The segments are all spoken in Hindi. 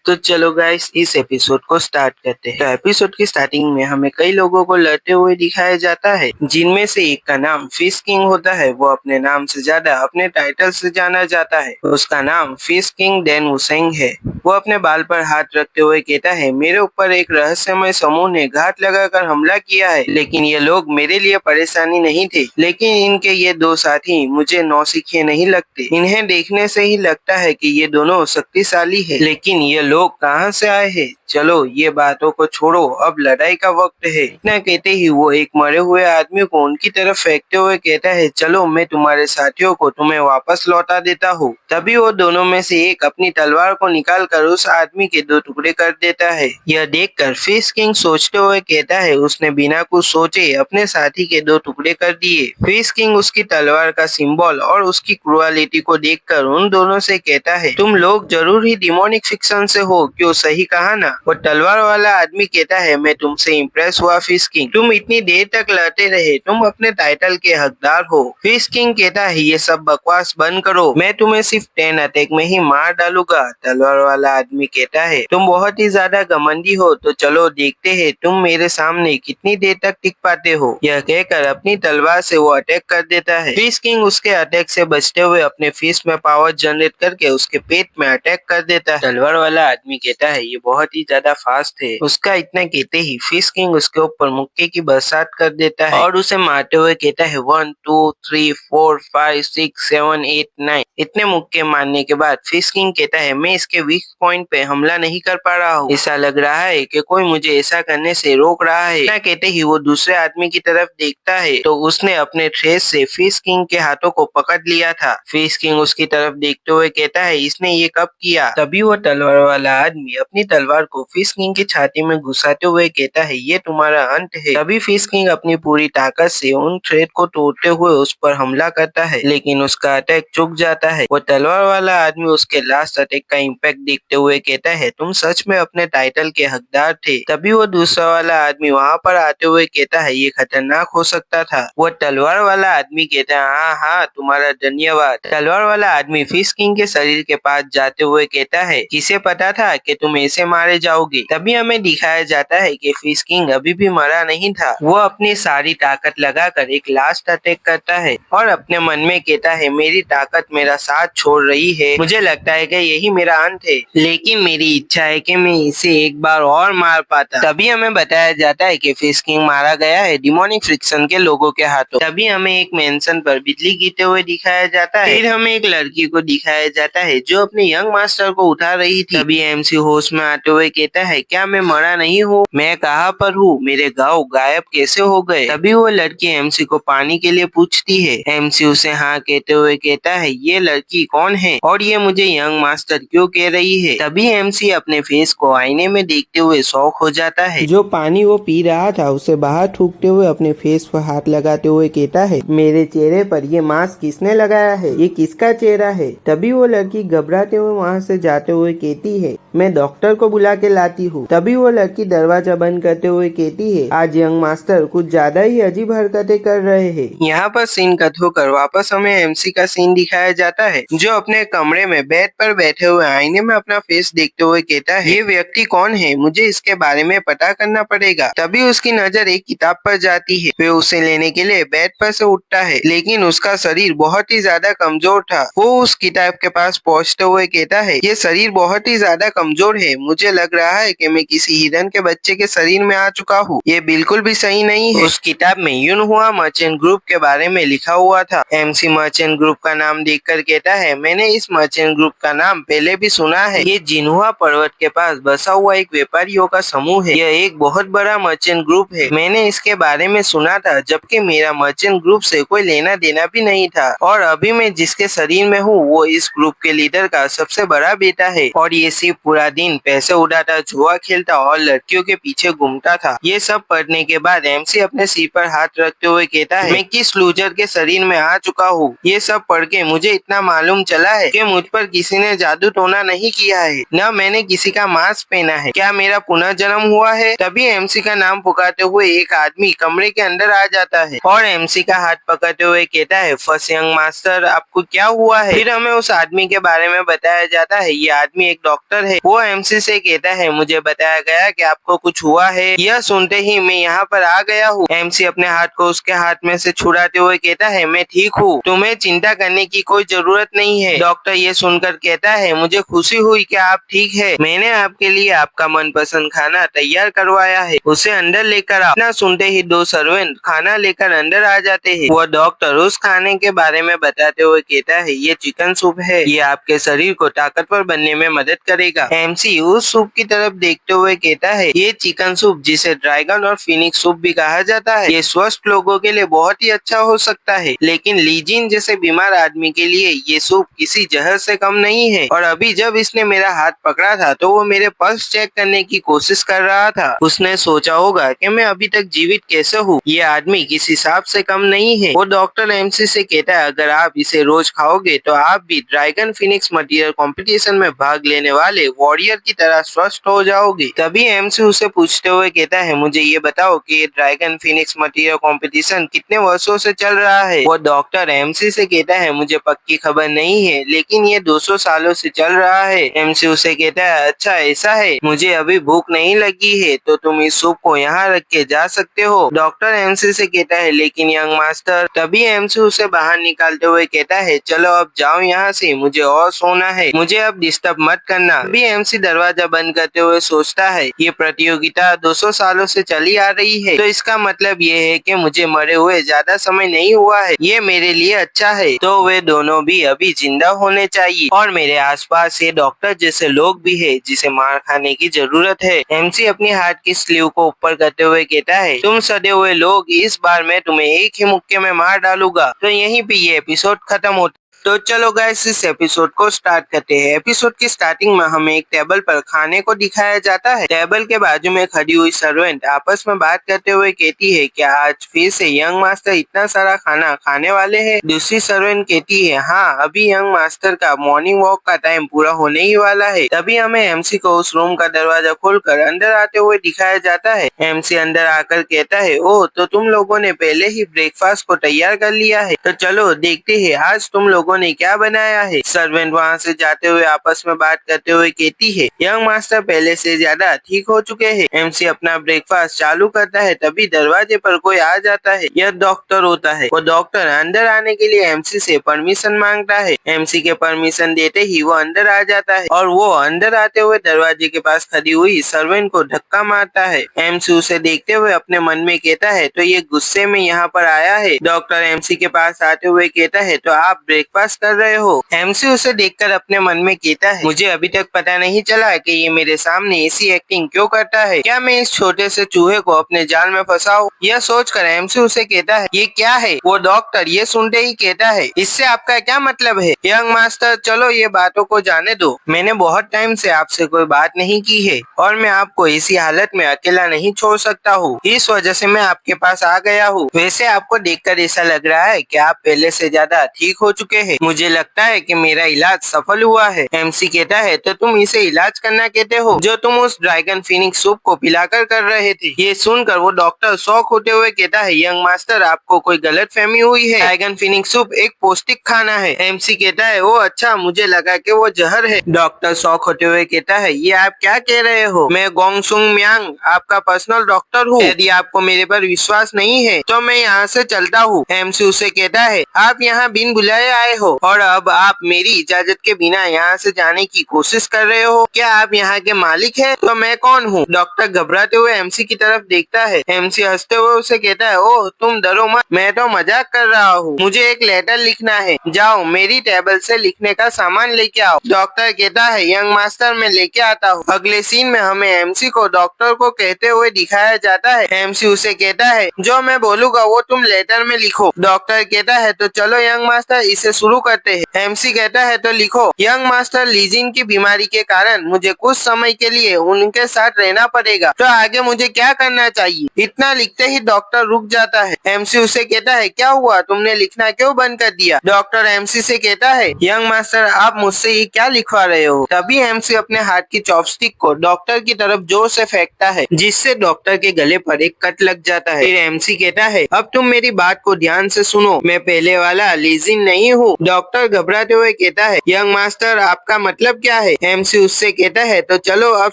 तो चलो गाइस इस एपिसोड को स्टार्ट करते हैं। तो एपिसोड की स्टार्टिंग में हमें कई लोगों को लड़ते हुए दिखाया जाता है, जिनमें से एक का नाम फिश किंग होता है। वो अपने नाम से ज्यादा अपने टाइटल से जाना जाता है। उसका नाम फिश किंग डैन वुसेंग है। वो अपने बाल पर हाथ रखते हुए कहता है, मेरे ऊपर एक रहस्यमय समूह ने घात लगाकर हमला किया है, लेकिन ये लोग मेरे लिए परेशानी नहीं थे। लेकिन इनके ये दो साथी मुझे नौसिखिए नहीं लगते। इन्हें देखने से ही लगता है कि ये दोनों शक्तिशाली है, लेकिन ये लोग कहाँ से आए हैं? चलो ये बातों को छोड़ो, अब लड़ाई का वक्त है। इतना कहते ही वो एक मरे हुए आदमी को उनकी तरफ फेंकते हुए कहता है, चलो मैं तुम्हारे साथियों को तुम्हें वापस लौटा देता हूँ। तभी वो दोनों में से एक अपनी तलवार को निकालकर उस आदमी के दो टुकड़े कर देता है। यह देखकर फिश किंग सोचते हुए कहता है, उसने बिना कुछ सोचे अपने साथी के दो टुकड़े कर दिए। फिश किंग उसकी तलवार का सिंबल और उसकी क्रुएलिटी को देखकर उन दोनों से कहता है, तुम लोग जरूर ही डिमोनिक फिक्शन से हो, क्यों? सही कहा ना? वो तलवार वाला आदमी कहता है, मैं तुमसे इम्प्रेस हुआ फिश किंग, तुम इतनी देर तक लड़ते रहे, तुम अपने टाइटल के हकदार हो। फिश किंग कहता है, ये सब बकवास बंद करो, मैं तुम्हें सिर्फ 10 अटैक में ही मार डालूंगा। तलवार वाला आदमी कहता है, तुम बहुत ही ज्यादा घमंडी हो, तो चलो देखते हैं तुम मेरे सामने कितनी देर तक टिक पाते हो। यह कहकर अपनी तलवार से वो अटैक कर देता है। फिश किंग उसके अटैक से बचते हुए अपने फिश में पावर जनरेट करके उसके पेट में अटैक कर देता है। तलवार वाला आदमी कहता है, ये बहुत ही ज्यादा फास्ट है। उसका इतना कहते ही फिश किंग उसके ऊपर मुक्के की बरसात कर देता है और उसे मारते हुए कहता है, 1 2 3 4 5 6 7 8 9। इतने मुक्के मारने के बाद फिश किंग कहता है, मैं इसके वीक पॉइंट पे हमला नहीं कर पा रहा हूँ। ऐसा लग रहा है कि कोई मुझे ऐसा करने से रोक रहा है। इतना कहते ही वो दूसरे आदमी की तरफ देखता है तो उसने अपने ट्रेस से फिश किंग के हाथों को पकड़ लिया था। फिश किंग उसकी तरफ देखते हुए कहता है, इसने ये कब किया? तभी वो तलवार वाला आदमी अपनी तलवार को फिश किंग की छाती में घुसाते हुए कहता है, ये तुम्हारा अंत है। तभी फिश किंग अपनी पूरी ताकत से उन थ्रेड को तोड़ते हुए उस पर हमला करता है, लेकिन उसका अटैक चूक जाता है। वो तलवार वाला आदमी उसके लास्ट अटैक का इम्पैक्ट देखते हुए कहता है, तुम सच में अपने टाइटल के हकदार थे। तभी वो दूसरा वाला आदमी वहाँ पर आते हुए कहता है, ये खतरनाक हो सकता था। वो तलवार वाला आदमी कहता है, हाँ हाँ तुम्हारा धन्यवाद। तलवार वाला आदमी फिश किंग के शरीर के पास जाते हुए कहता है, किसे पता था कि तुम ऐसे मारे जाओगे? तभी हमें दिखाया जाता है कि फिश किंग अभी भी मरा नहीं था। वो अपनी सारी ताकत लगाकर एक लास्ट अटैक करता है और अपने मन में कहता है, मेरी ताकत मेरा साथ छोड़ रही है, मुझे लगता है कि यही मेरा अंत है, लेकिन मेरी इच्छा है कि मैं इसे एक बार और मार पाता। तभी हमें बताया जाता है कि फिश किंग मारा गया है डिमोनिक फ्रिक्शन के लोगों के हाथों। तभी हमें एक मेंशन पर बिजली गिरते हुए दिखाया जाता है। फिर हमें एक लड़की को दिखाया जाता है जो अपने यंग मास्टर को उठा रही थी। तभी एमसी होश में आते हुए कहता है, क्या मैं मरा नहीं हूँ? मैं कहाँ पर हूँ? मेरे गाँव गायब कैसे हो गए? तभी वो लड़की एमसी को पानी के लिए पूछती है। एमसी उसे हाँ कहते हुए कहता है, ये लड़की कौन है और ये मुझे यंग मास्टर क्यों कह रही है? तभी एमसी अपने फेस को आईने में देखते हुए शॉक हो जाता है। जो पानी वो पी रहा था उसे बाहर थूकते हुए अपने फेस पर हाथ लगाते हुए कहता है, मेरे चेहरे पर ये मास्क किसने लगाया है? ये किसका चेहरा है? तभी वो लड़की घबराते हुए वहाँ से जाते हुए कहती है, मैं डॉक्टर को बुला के लाती हूँ। तभी वो लड़की दरवाजा बंद करते हुए कहती है, आज यंग मास्टर कुछ ज्यादा ही अजीब हरकतें कर रहे हैं। यहाँ पर सीन कट होकर वापस हमें एमसी का सीन दिखाया जाता है, जो अपने कमरे में बेड पर बैठे हुए आईने में अपना फेस देखते हुए कहता है, ये व्यक्ति कौन है? मुझे इसके बारे में पता करना पड़ेगा। तभी उसकी नजर एक किताब पर जाती है। वे उसे लेने के लिए बेड पर से उठता है, लेकिन उसका शरीर बहुत ही ज्यादा कमजोर था। वो उस किताब के पास पहुँचते हुए कहता है, ये शरीर बहुत ही ज्यादा कमजोर है, मुझे लग रहा है कि मैं किसी हिरन के बच्चे के शरीर में आ चुका हूँ। ये बिल्कुल भी सही नहीं है। उस किताब में युनहुआ मर्चेंट ग्रुप के बारे में लिखा हुआ था। एमसी मर्चेंट ग्रुप का नाम देखकर कहता है, मैंने इस मर्चेंट ग्रुप का नाम पहले भी सुना है। ये जिन्हुआ पर्वत के पास बसा हुआ एक व्यापारियों का समूह है। यह एक बहुत बड़ा मर्चेंट ग्रुप है। मैंने इसके बारे में सुना था, जबकि मेरा मर्चेंट ग्रुप से कोई लेना देना भी नहीं था, और अभी मैं जिसके शरीर में हूँ वो इस ग्रुप के लीडर का सबसे बड़ा बेटा है, और ये सिर्फ पूरा दिन पैसे उड़ाता, जुआ खेलता और लड़कियों के पीछे घूमता था। ये सब पढ़ने के बाद एमसी अपने सिर पर हाथ रखते हुए कहता है, मैं किस लूजर के शरीर में आ चुका हूँ। ये सब पढ़ के मुझे इतना मालूम चला है कि मुझ पर किसी ने जादू टोना नहीं किया है, न मैंने किसी का मास्क पहना है। क्या मेरा पुनर्जन्म हुआ है? तभी एमसी का नाम पुकारते हुए एक आदमी कमरे के अंदर आ जाता है और एमसी का हाथ पकड़ते हुए कहता है, फर्स्ट यंग मास्टर आपको क्या हुआ है? फिर हमें उस आदमी के बारे में बताया जाता है। ये आदमी एक डॉक्टर डॉक्टर है वो एमसी से कहता है मुझे बताया गया कि आपको कुछ हुआ है। यह सुनते ही मैं यहाँ पर आ गया हूँ। एमसी अपने हाथ को उसके हाथ में से छुड़ाते हुए कहता है मैं ठीक हूँ, तुम्हें चिंता करने की कोई जरूरत नहीं है। डॉक्टर ये सुनकर कहता है मुझे खुशी हुई कि आप ठीक है, मैंने आपके लिए आपका मनपसंद खाना तैयार करवाया है, उसे अंदर लेकर आओ। ना सुनते ही दो सर्वेंट खाना लेकर अंदर आ जाते हैं। वह डॉक्टर उस खाने के बारे में बताते हुए कहता है ये चिकन सूप है, ये आपके शरीर को ताकतवर बनने में मदद करेगा। एमसी उस सूप की तरफ देखते हुए कहता है ये चिकन सूप जिसे ड्रैगन और फिनिक्स सूप भी कहा जाता है, ये स्वस्थ लोगों के लिए बहुत ही अच्छा हो सकता है, लेकिन लीजिन जैसे बीमार आदमी के लिए ये सूप किसी जहर से कम नहीं है। और अभी जब इसने मेरा हाथ पकड़ा था तो वो मेरे पल्स चेक करने की कोशिश कर रहा था। उसने सोचा होगा कि मैं अभी तक जीवित कैसे हूँ, ये आदमी किसी सांप से कम नहीं है। वो डॉक्टर एमसी से कहता है अगर आप इसे रोज खाओगे तो आप भी ड्रैगन फिनिक्स मटेरियल कंपटीशन में भाग लेने वाले वॉरियर की तरह स्वस्थ हो जाओगे। तभी एमसी उसे पूछते हुए कहता है मुझे ये बताओ कि ये ड्रैगन फिनिक्स मटेरियल कंपटीशन कितने वर्षों से चल रहा है। वो डॉक्टर एमसी से कहता है मुझे पक्की खबर नहीं है, लेकिन ये 200 सालों से चल रहा है। एमसी उसे कहता है अच्छा ऐसा है, मुझे अभी भूख नहीं लगी है तो तुम इस सूप को यहाँ रख के जा सकते हो। डॉक्टर एमसी से कहता है लेकिन यंग मास्टर। तभी एमसी उसे बाहर निकालते हुए कहता है चलो अब जाओ यहाँ से, मुझे और सोना है, मुझे अब डिस्टर्ब मत करना। तभी एमसी दरवाजा बंद करते हुए सोचता है ये प्रतियोगिता 200 सालों से चली आ रही है, तो इसका मतलब ये है कि मुझे मरे हुए ज्यादा समय नहीं हुआ है, ये मेरे लिए अच्छा है। तो वे दोनों भी अभी जिंदा होने चाहिए और मेरे आसपास ये डॉक्टर जैसे लोग भी है जिसे मार खाने की जरूरत है। एमसी अपनी हाथ की स्लीव को ऊपर करते हुए कहता है तुम सदे हुए लोग, इस बार मैं तुम्हें एक ही मुक्के में मार डालूंगा। तो यहीं पे ये एपिसोड खत्म होता। तो चलो गाइस इस एपिसोड को स्टार्ट करते हैं। एपिसोड की स्टार्टिंग में हमें एक टेबल पर खाने को दिखाया जाता है। टेबल के बाजू में खड़ी हुई सर्वेंट आपस में बात करते हुए कहती है कि आज फिर से यंग मास्टर इतना सारा खाना खाने वाले हैं। दूसरी सर्वेंट कहती है हाँ अभी यंग मास्टर का मॉर्निंग वॉक का टाइम पूरा होने ही वाला है। तभी हमें एमसी को उस रूम का दरवाजा खोलकर अंदर आते हुए दिखाया जाता है। एमसी अंदर आकर कहता है ओह तो तुम लोगों ने पहले ही ब्रेकफास्ट को तैयार कर लिया है, तो चलो देखते हैं आज तुम लोगों ने क्या बनाया है। सर्वेंट वहाँ से जाते हुए आपस में बात करते हुए कहती है यंग मास्टर पहले से ज्यादा ठीक हो चुके हैं। एमसी अपना ब्रेकफास्ट चालू करता है तभी दरवाजे पर कोई आ जाता है। यह डॉक्टर होता है। वो डॉक्टर अंदर आने के लिए एमसी से परमिशन मांगता है। एमसी के परमिशन देते ही वो अंदर आ जाता है और वो अंदर आते हुए दरवाजे के पास खड़ी हुई सर्वेंट को धक्का मारता है। एमसी उसे देखते हुए अपने मन में कहता है तो ये गुस्से में यहाँ पर आया है। डॉक्टर एमसी के पास आते हुए कहता है तो आप ब्रेकफास्ट कर रहे हो। एमसी उसे देखकर अपने मन में कहता है मुझे अभी तक पता नहीं चला कि ये मेरे सामने ऐसी एक्टिंग क्यों करता है, क्या मैं इस छोटे से चूहे को अपने जाल में फंसाऊं। यह सोचकर एमसी उसे कहता है ये क्या है। वो डॉक्टर ये सुनते ही कहता है इससे आपका क्या मतलब है। यंग मास्टर चलो ये बातों को जाने दो, मैंने बहुत टाइम से आपसे कोई बात नहीं की है और मैं आपको इसी हालत में अकेला नहीं छोड़ सकता हूँ, इस वजह से मैं आपके पास आ गया हूँ। वैसे आपको देखकर ऐसा लग रहा है कि आप पहले से ज्यादा ठीक हो चुके हैं, मुझे लगता है कि मेरा इलाज सफल हुआ है। एमसी कहता है तो तुम इसे इलाज करना कहते हो जो तुम उस ड्रैगन फिनिक्स सूप को पिलाकर कर रहे थे। ये सुनकर वो डॉक्टर शौक होते हुए कहता है यंग मास्टर आपको कोई गलतफहमी हुई है, ड्रैगन फिनिक्स सूप एक पौष्टिक खाना है। एमसी कहता है ओ अच्छा, मुझे लगा कि वो जहर है। डॉक्टर शौक होते हुए कहता है ये आप क्या कह रहे हो, मैं गोंगसुंग म्यांग आपका पर्सनल डॉक्टर हूँ, यदि आपको मेरे पर विश्वास नहीं है तो मैं यहाँ से चलता हूँ। एमसी उसे कहता है आप यहाँ बिन बुलाए आए हो और अब आप मेरी इजाजत के बिना यहाँ से जाने की कोशिश कर रहे हो, क्या आप यहाँ के मालिक हैं? तो मैं कौन हूँ। डॉक्टर घबराते हुए एमसी की तरफ देखता है। एमसी हंसते हुए उसे कहता है ओह तुम डरो मत, मैं तो मजाक कर रहा हूँ, मुझे एक लेटर लिखना है, जाओ मेरी टेबल से लिखने का सामान लेके आओ। डॉक्टर कहता है यंग मास्टर मैं लेके आता हूँ। अगले सीन में हमें एमसी को डॉक्टर को कहते हुए दिखाया जाता है। एमसी उसे कहता है जो मैं बोलूँगा वो तुम लेटर में लिखो। डॉक्टर कहता है तो चलो यंग मास्टर इसे शुरू करते हैं। एमसी कहता है तो लिखो यंग मास्टर लीजिन की बीमारी के कारण मुझे कुछ समय के लिए उनके साथ रहना पड़ेगा, तो आगे मुझे क्या करना चाहिए। इतना लिखते ही डॉक्टर रुक जाता है। एमसी उसे कहता है क्या हुआ, तुमने लिखना क्यों बंद कर दिया। डॉक्टर एमसी से कहता है यंग मास्टर आप मुझसे ये क्या लिखवा रहे हो। तभी एमसी अपने हाथ की चॉपस्टिक को डॉक्टर की तरफ जोर से फेंकता है जिससे डॉक्टर के गले पर एक कट लग जाता है। फिर एमसी कहता है अब तुम मेरी बात को ध्यान से सुनो, मैं पहले वाला लीजिन नहीं हूँ, हूँ। डॉक्टर घबराते हुए कहता है, यंग मास्टर आपका मतलब क्या है? एमसी उससे कहता है, तो चलो अब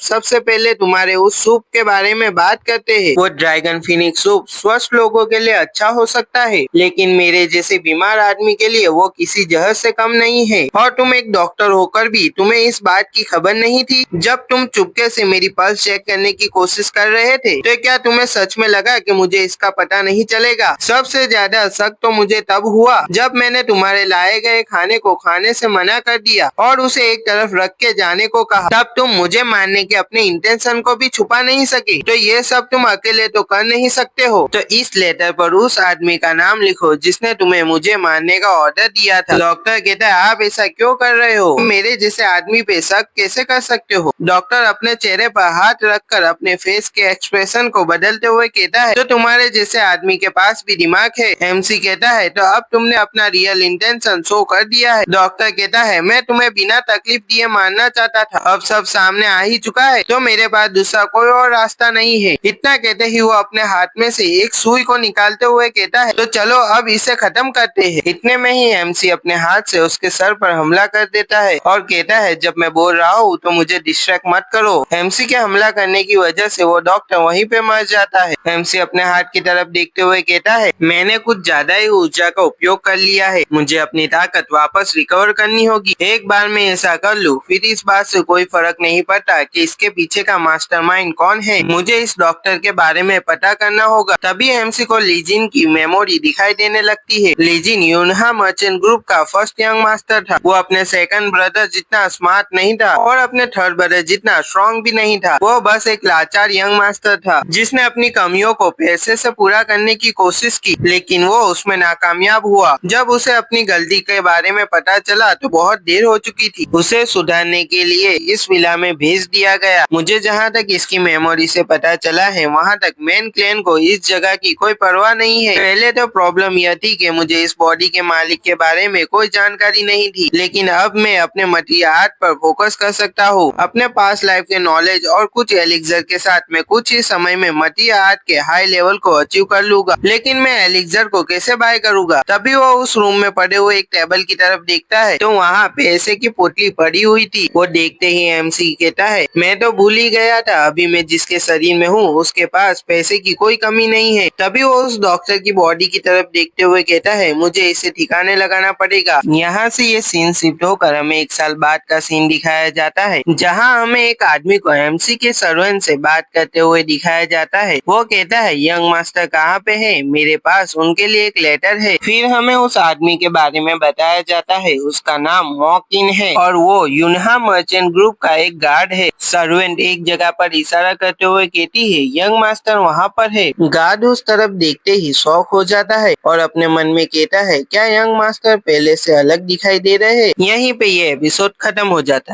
सबसे पहले तुम्हारे उस सूप के बारे में बात करते हैं। वो ड्रैगन फिनिक्स सूप स्वस्थ लोगों के लिए अच्छा हो सकता है, लेकिन मेरे जैसे बीमार आदमी के लिए वो किसी जहर से कम नहीं है। और तुम एक डॉक्टर होकर भी तुम्हें इस बात की खबर नहीं थी? जब तुम चुपके से मेरी पल्स चेक करने की कोशिश कर रहे थे, तो क्या तुम्हें सच में लगा कि मुझे इसका पता नहीं चलेगा? सबसे ज्यादा शक तो मुझे तब हुआ जब मैंने तुम्हारे लाए गए खाने को खाने से मना कर दिया और उसे एक तरफ रख के जाने को कहा। तब तुम मुझे मारने के अपने इंटेंशन को भी छुपा नहीं सकी। तो ये सब तुम अकेले तो कर नहीं सकते हो। तो इस लेटर पर उस आदमी का नाम लिखो जिसने तुम्हें मुझे मारने का ऑर्डर दिया था। डॉक्टर कहता है, आप ऐसा क्यों कर रहे हो? मेरे जैसे आदमी पे शक कैसे कर सकते हो? डॉक्टर अपने चेहरे पर हाथ रखकर अपने फेस के एक्सप्रेशन को बदलते हुए कहता है, तो तुम्हारे जैसे आदमी के पास भी दिमाग है। एमसी कहता है, तो अब तुमने अपना रियल इंटेंशन शो कर दिया है। डॉक्टर कहता है, मैं तुम्हें बिना तकलीफ दिए मारना चाहता था, अब सब सामने आ ही चुका है, तो मेरे पास दूसरा कोई और रास्ता नहीं है। इतना कहते ही वो अपने हाथ में से एक सुई को निकालते हुए कहता है, तो चलो अब इसे खत्म करते हैं। इतने में ही एमसी अपने हाथ से उसके सर पर हमला कर देता है और कहता है, जब मैं बोल रहा हूँ तो मुझे डिस्ट्रैक्ट मत करो। एमसी के हमला करने की वजह से वो डॉक्टर वहीं पे मर जाता है। एमसी अपने हाथ की तरफ देखते हुए कहता है, मैंने कुछ ज्यादा ही ऊर्जा का उपयोग कर लिया है, मुझे अपनी ताकत वापस रिकवर करनी होगी। एक बार मैं ऐसा कर लूँ, फिर इस बात से कोई फर्क नहीं पड़ता कि इसके पीछे का मास्टरमाइंड कौन है। मुझे इस डॉक्टर के बारे में पता करना होगा। तभी एमसी को लीजिन की मेमोरी दिखाई देने लगती है। लीजिन यूनहा मर्चेंट ग्रुप का फर्स्ट यंग मास्टर था। वो अपने सेकंड ब्रदर जितना स्मार्ट नहीं था और अपने थर्ड ब्रदर जितना स्ट्रॉन्ग भी नहीं था। वो बस एक लाचार यंग मास्टर था जिसने अपनी कमियों को पैसे से पूरा करने की कोशिश की, लेकिन वो उसमें नाकामयाब हुआ। जब उसे अपनी गलती के बारे में पता चला तो बहुत देर हो चुकी थी। उसे सुधारने के लिए इस विला में भेज दिया गया। मुझे जहाँ तक इसकी मेमोरी से पता चला है, वहाँ तक मेन क्लैन को इस जगह की कोई परवाह नहीं है। पहले तो प्रॉब्लम यह थी कि मुझे इस बॉडी के मालिक के बारे में कोई जानकारी नहीं थी, लेकिन अब मैं अपने मटिया आर्ट पर फोकस कर सकता हूँ। अपने पास लाइफ के नॉलेज और कुछ एलिक्सर के साथ मैं कुछ ही समय में मटिया आर्ट के हाई लेवल को अचीव कर लूंगा। लेकिन मैं एलिक्सर को कैसे बाय करूंगा? तभी वो उस रूम में पड़े हुए एक टेबल की तरफ देखता है, तो वहाँ पैसे की पोटली पड़ी हुई थी। वो देखते ही एमसी कहता है, मैं तो भूल ही गया था, अभी मैं जिसके शरीर में हूँ उसके पास पैसे की कोई कमी नहीं है। तभी वो उस डॉक्टर की बॉडी की तरफ देखते हुए कहता है, मुझे इसे ठिकाने लगाना पड़ेगा। यहाँ से ये सीन शिफ्ट होकर हमें एक साल बाद का सीन दिखाया जाता है, जहाँ हमें एक आदमी को एमसी के सर्वेंट से बात करते हुए दिखाया जाता है। वो कहता है, यंग मास्टर कहाँ पे है? मेरे पास उनके लिए एक लेटर है। फिर हमें उस आदमी के बारे में बताया जाता है, उसका नाम मॉकिन है और वो यूनहा मर्चेंट ग्रुप का एक गार्ड है। सर्वेंट एक जगह पर इशारा करते हुए कहती है, यंग मास्टर वहाँ पर है। गार्ड उस तरफ देखते ही शॉक हो जाता है और अपने मन में कहता है, क्या यंग मास्टर पहले से अलग दिखाई दे रहे हैं? यहीं पे ये एपिसोड खत्म हो जाता है।